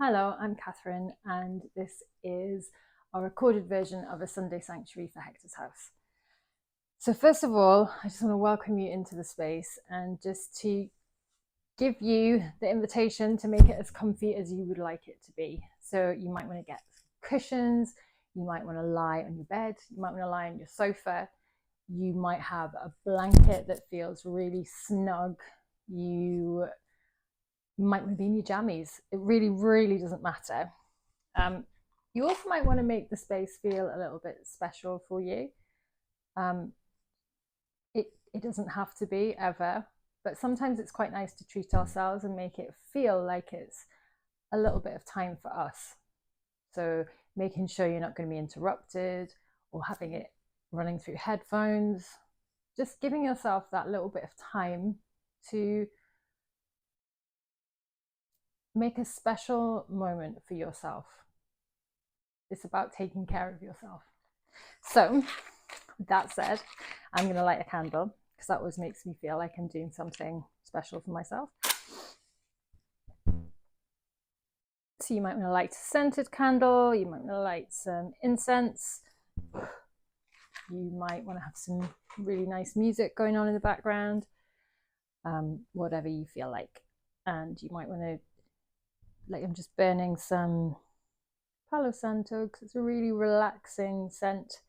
Hello, I'm Katharine, and this is a recorded version of a Sunday Sanctuary for Hector's House. So, first of all, I just want to welcome you into the space and just to give you the invitation to make it as comfy as you would like it to be. So, you might want to get cushions, you might want to lie on your bed, you might want to lie on your sofa, you might have a blanket that feels really snug, you might want to be in your jammies. It really, really doesn't matter. Um, you also might want to make the space feel a little bit special for you. Um, it doesn't have to be ever, but sometimes it's quite nice to treat ourselves and make it feel like it's a little bit of time for us. So making sure you're not going to be interrupted or having it running through headphones, just giving yourself that little bit of time to make a special moment for yourself. It's about taking care of yourself. So, with that said, I'm going to light a candle because that always makes me feel like I'm doing something special for myself. So, you might want to light a scented candle, you might want to light some incense, you might want to have some really nice music going on in the background, whatever you feel like. And you might want to, like, I'm just burning some Palo Santo because it's a really relaxing scent.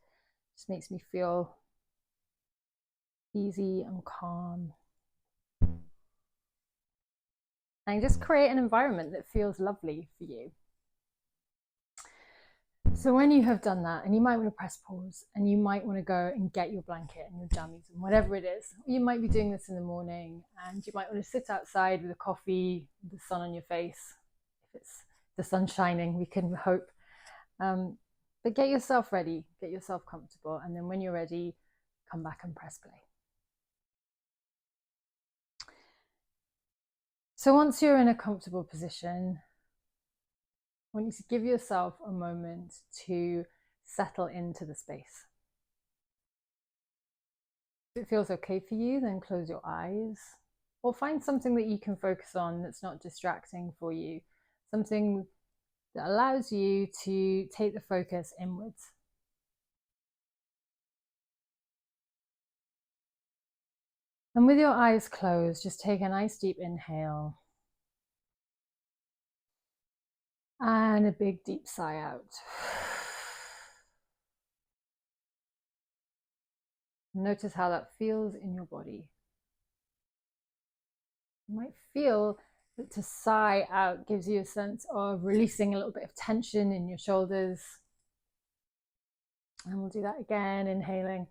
Just makes me feel easy and calm. And just create an environment that feels lovely for you. So when you have done that, and you might want to press pause, and you might want to go and get your blanket and your jammies and whatever it is. You might be doing this in the morning, and you might want to sit outside with a coffee, with the sun on your face. If it's the sun shining, we can hope. But get yourself ready, get yourself comfortable, and then when you're ready, come back and press play. So once you're in a comfortable position, I want you to give yourself a moment to settle into the space. If it feels okay for you, then close your eyes or find something that you can focus on that's not distracting for you, something that allows you to take the focus inwards. And with your eyes closed, just take a nice deep inhale and a big deep sigh out. Notice how that feels in your body. You might feel that to sigh out gives you a sense of releasing a little bit of tension in your shoulders. And we'll do that again, inhaling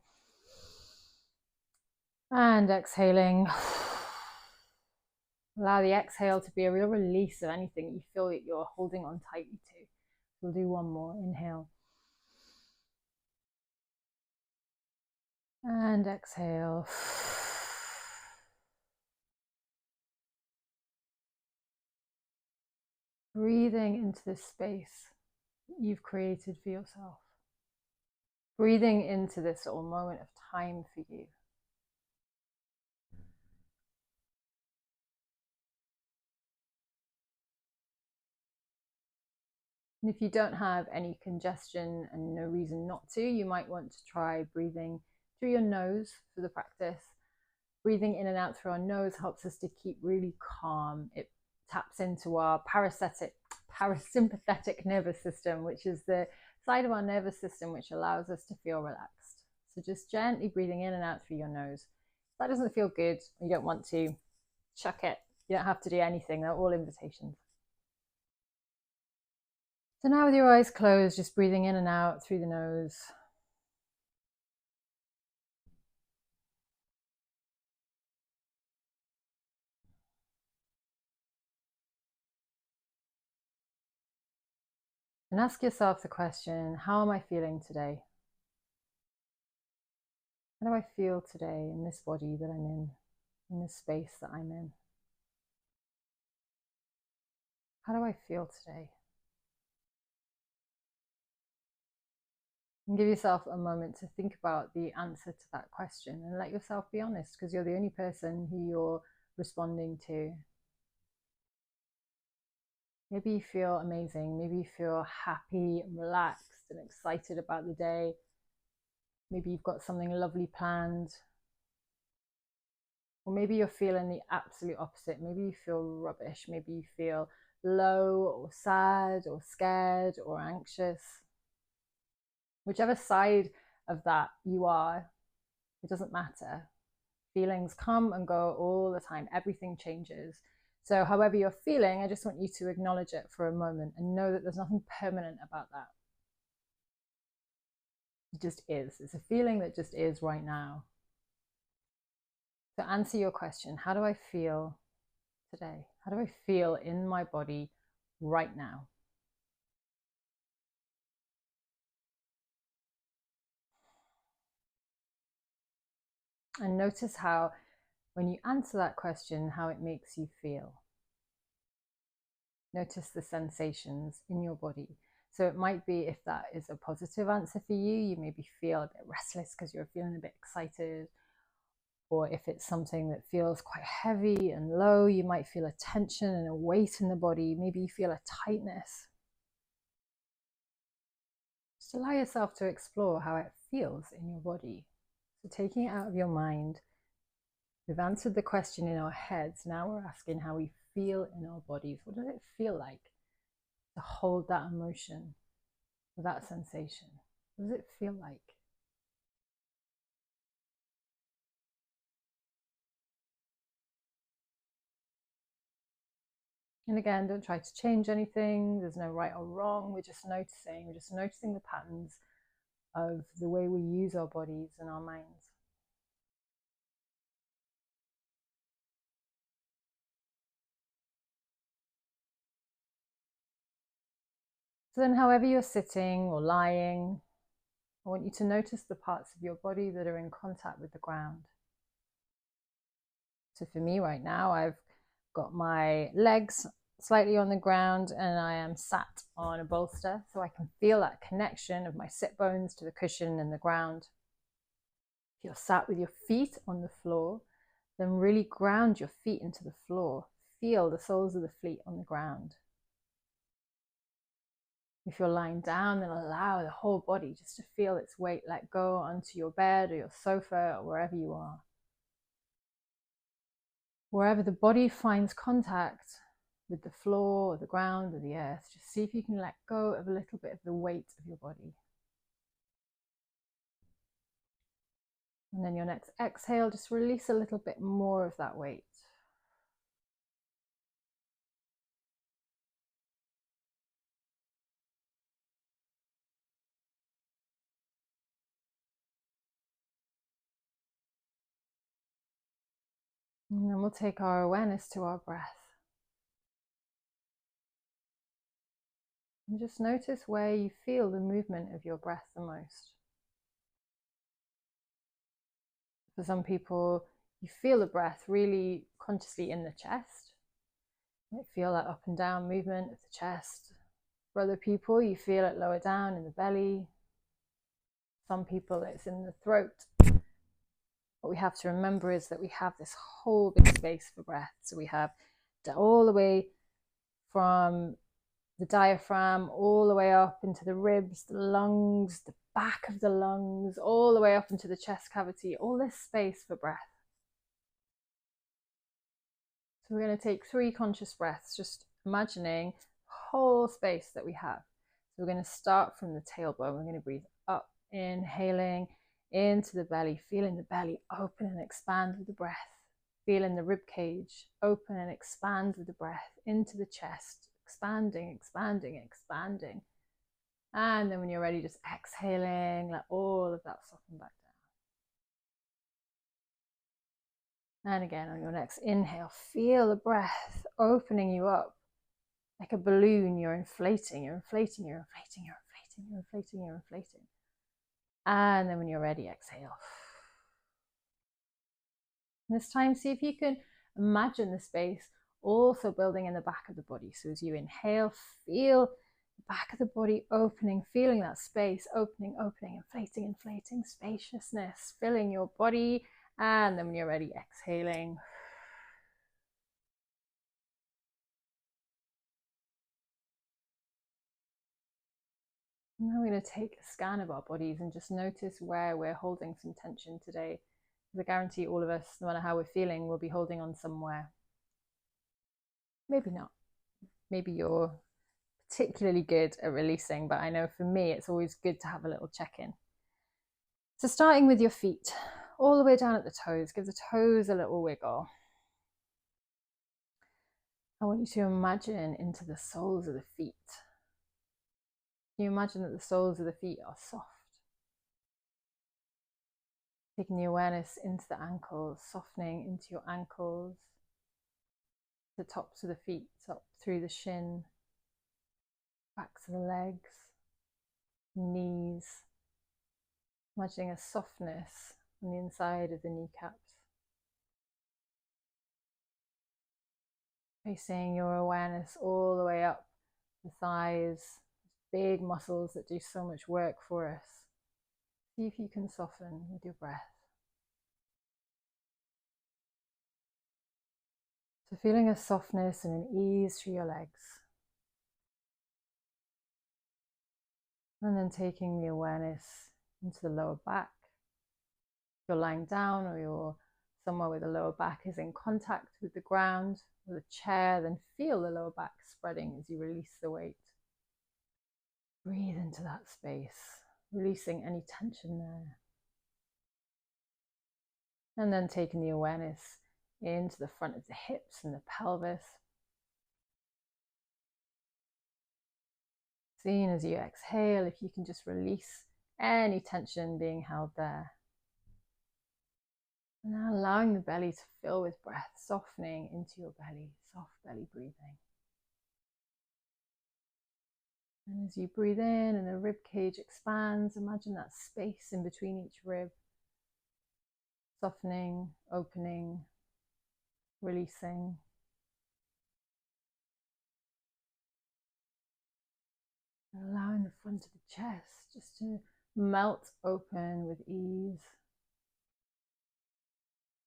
and exhaling. Allow the exhale to be a real release of anything you feel that you're holding on tightly to. We'll do one more. Inhale. And exhale. Breathing into this space you've created for yourself. Breathing into this little moment of time for you. And if you don't have any congestion and no reason not to, you might want to try breathing through your nose for the practice. Breathing in and out through our nose helps us to keep really calm. It taps into our parasympathetic nervous system, which is the side of our nervous system which allows us to feel relaxed. So just gently breathing in and out through your nose. If that doesn't feel good, you don't want to, chuck it. You don't have to do anything. They're all invitations. So now with your eyes closed, just breathing in and out through the nose. And ask yourself the question, how am I feeling today? How do I feel today in this body that I'm in this space that I'm in? How do I feel today? And give yourself a moment to think about the answer to that question and let yourself be honest, because you're the only person who you're responding to. Maybe you feel amazing. Maybe you feel happy and relaxed and excited about the day. Maybe you've got something lovely planned. Or maybe you're feeling the absolute opposite. Maybe you feel rubbish. Maybe you feel low or sad or scared or anxious. Whichever side of that you are, it doesn't matter. Feelings come and go all the time. Everything changes. So, however you're feeling, I just want you to acknowledge it for a moment and know that there's nothing permanent about that. It just is. It's a feeling that just is right now. To answer your question, how do I feel today? How do I feel in my body right now? And notice how, when you answer that question, how it makes you feel. Notice the sensations in your body. So it might be, if that is a positive answer for you, you maybe feel a bit restless because you're feeling a bit excited. Or if it's something that feels quite heavy and low, you might feel a tension and a weight in the body. Maybe you feel a tightness. Just allow yourself to explore how it feels in your body. So taking it out of your mind, we've answered the question in our heads. Now we're asking how we feel in our bodies. What does it feel like to hold that emotion, that sensation? What does it feel like? And again, don't try to change anything. There's no right or wrong. We're just noticing. We're just noticing the patterns of the way we use our bodies and our minds. So then, however you're sitting or lying, I want you to notice the parts of your body that are in contact with the ground. So for me right now, I've got my legs slightly on the ground and I am sat on a bolster, so I can feel that connection of my sit bones to the cushion and the ground. If you're sat with your feet on the floor, then really ground your feet into the floor. Feel the soles of the feet on the ground. If you're lying down, then allow the whole body just to feel its weight let go onto your bed or your sofa or wherever you are. Wherever the body finds contact with the floor or the ground or the earth, just see if you can let go of a little bit of the weight of your body. And then your next exhale, just release a little bit more of that weight. And then we'll take our awareness to our breath. And just notice where you feel the movement of your breath the most. For some people, you feel the breath really consciously in the chest. You might feel that up and down movement of the chest. For other people, you feel it lower down in the belly. Some people, it's in the throat. What we have to remember is that we have this whole big space for breath. So we have all the way from the diaphragm, all the way up into the ribs, the lungs, the back of the lungs, all the way up into the chest cavity, all this space for breath. So we're going to take 3 conscious breaths, just imagining the whole space that we have. So we're going to start from the tailbone. We're going to breathe up, inhaling into the belly, feeling the belly open and expand with the breath. Feeling the rib cage open and expand with the breath into the chest, expanding, expanding, expanding. And then when you're ready, just exhaling, let all of that soften back down. And again, on your next inhale, feel the breath opening you up like a balloon. You're inflating, you're inflating, you're inflating, you're inflating, you're inflating, you're inflating. And then when you're ready, exhale. And this time, see if you can imagine the space also building in the back of the body. So as you inhale, feel the back of the body opening, feeling that space opening, opening, inflating, inflating, spaciousness filling your body. And then when you're ready, exhaling. And now we're going to take a scan of our bodies and just notice where we're holding some tension today. Because I guarantee all of us, no matter how we're feeling, will be holding on somewhere. Maybe not. Maybe you're particularly good at releasing, but I know for me, it's always good to have a little check-in. So starting with your feet, all the way down at the toes, give the toes a little wiggle. I want you to imagine into the soles of the feet. Can you imagine that the soles of the feet are soft? Taking the awareness into the ankles, softening into your ankles, the tops of the feet, up through the shin, backs of the legs, knees. Imagining a softness on the inside of the kneecaps. Tracing your awareness all the way up the thighs, big muscles that do so much work for us. See if you can soften with your breath. So feeling a softness and an ease through your legs. And then taking the awareness into the lower back. If you're lying down or you're somewhere where the lower back is in contact with the ground or the chair, then feel the lower back spreading as you release the weight. Breathe into that space, releasing any tension there. And then taking the awareness into the front of the hips and the pelvis. Seeing as you exhale, if you can just release any tension being held there. And now allowing the belly to fill with breath, softening into your belly, soft belly breathing. And as you breathe in and the rib cage expands, imagine that space in between each rib, softening, opening, releasing. And allowing the front of the chest just to melt open with ease.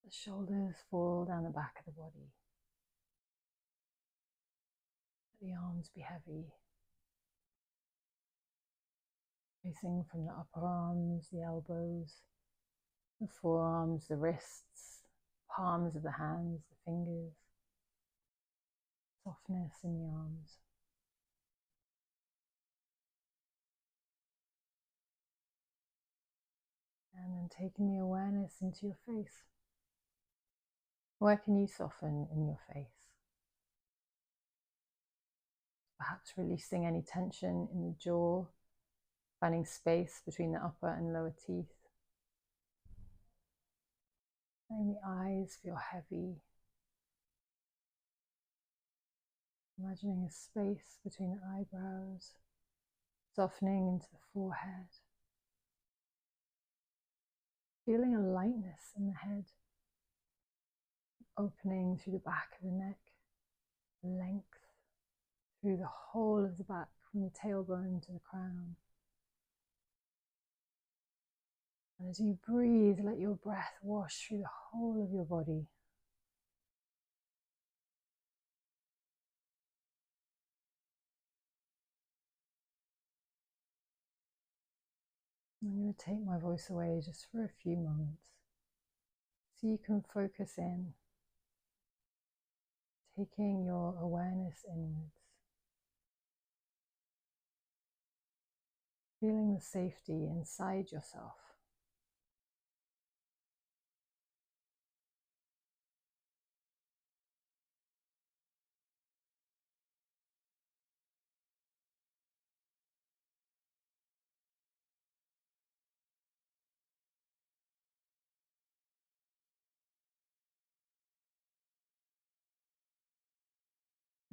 The shoulders fall down the back of the body. Let the arms be heavy. Tracing from the upper arms, the elbows, the forearms, the wrists, palms of the hands, the fingers. Softness in the arms. And then taking the awareness into your face. Where can you soften in your face? Perhaps releasing any tension in the jaw, finding space between the upper and lower teeth. Letting the eyes feel heavy. Imagining a space between the eyebrows, softening into the forehead. Feeling a lightness in the head, opening through the back of the neck, length through the whole of the back from the tailbone to the crown. And as you breathe, let your breath wash through the whole of your body. I'm going to take my voice away just for a few moments so you can focus in, taking your awareness inwards, feeling the safety inside yourself.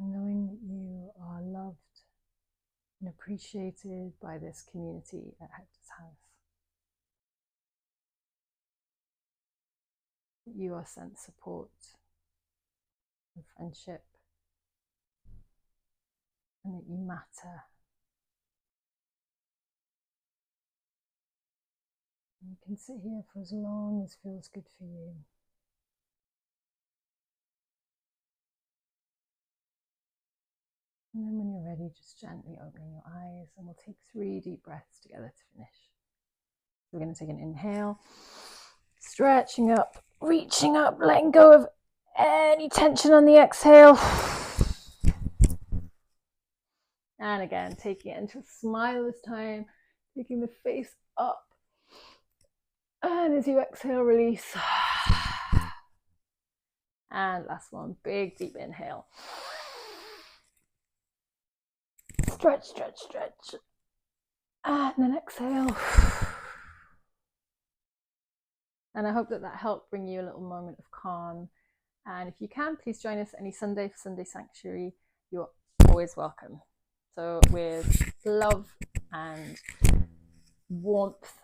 And knowing that you are loved and appreciated by this community at Hector's House. That you are sent support and friendship, and that you matter. And you can sit here for as long as feels good for you. And then when you're ready, just gently opening your eyes, and we'll take 3 deep breaths together to finish. So we're going to take an inhale, stretching up, reaching up, letting go of any tension on the exhale. And again, taking it into a smile this time, taking the face up. And as you exhale, release. And last one, big deep inhale. Stretch, stretch, stretch. And then exhale. And I hope that helped bring you a little moment of calm. And if you can, please join us any Sunday for Sunday Sanctuary. You're always welcome. So with love and warmth,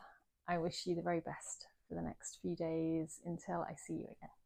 I wish you the very best for the next few days until I see you again.